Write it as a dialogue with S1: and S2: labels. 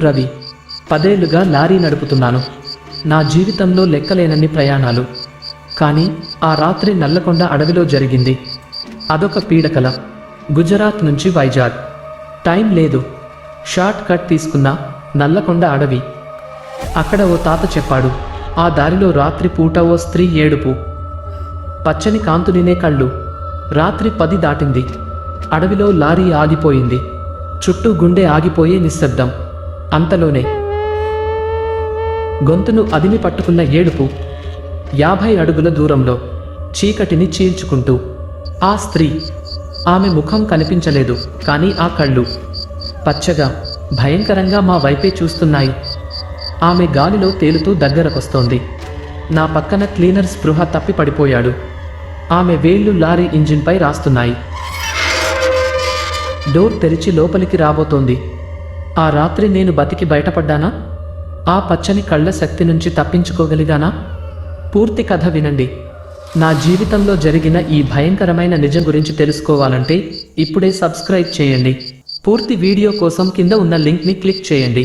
S1: రవి, 10 ఏళ్లుగా లారీ నడుపుతున్నాను. నా జీవితంలో లెక్కలేనన్ని ప్రయాణాలు. కానీ ఆ రాత్రి నల్లకొండ అడవిలో జరిగింది. అదొక పీడకల. గుజరాత్ నుంచి వైజాగ్. టైం లేదు. షార్ట్ కట్ తీసుకున్న నల్లకొండ అడవి. అక్కడ ఓ తాత చెప్పాడు, ఆ దారిలో రాత్రి పూట ఓ స్త్రీ ఏడుపు. పచ్చని కాంతునినే కళ్ళు. రాత్రి 10 దాటింది. అడవిలో లారీ ఆగిపోయింది. చుట్టూ గుండె ఆగిపోయే నిశ్శబ్దం. అంతలోనే గొంతును అదిమి పట్టుకున్న ఏడుపు. 50 అడుగుల దూరంలో చీకటిని చీల్చుకుంటూ ఆ స్త్రీ. ఆమె ముఖం కనిపించలేదు, కానీ ఆ కళ్ళు పచ్చగా, భయంకరంగా మా వైపే చూస్తున్నాయి. ఆమె గాలిలో తేలుతూ దగ్గరకొస్తోంది. నా పక్కన క్లీనర్ స్పృహ తప్పి పడిపోయాడు. ఆమె వేళ్లు లారీ ఇంజిన్పై రాస్తున్నాయి. డోర్ తెరిచి లోపలికి రాబోతోంది. ఆ రాత్రి నేను బతికి బయటపడ్డానా? ఆ పచ్చని కళ్ళ శక్తి నుంచి తప్పించుకోగలిగానా? పూర్తి కథ వినండి. నా జీవితంలో జరిగిన ఈ భయంకరమైన నిజం గురించి తెలుసుకోవాలంటే ఇప్పుడే సబ్స్క్రైబ్ చేయండి. పూర్తి వీడియో కోసం కింద ఉన్న లింక్ని క్లిక్ చేయండి.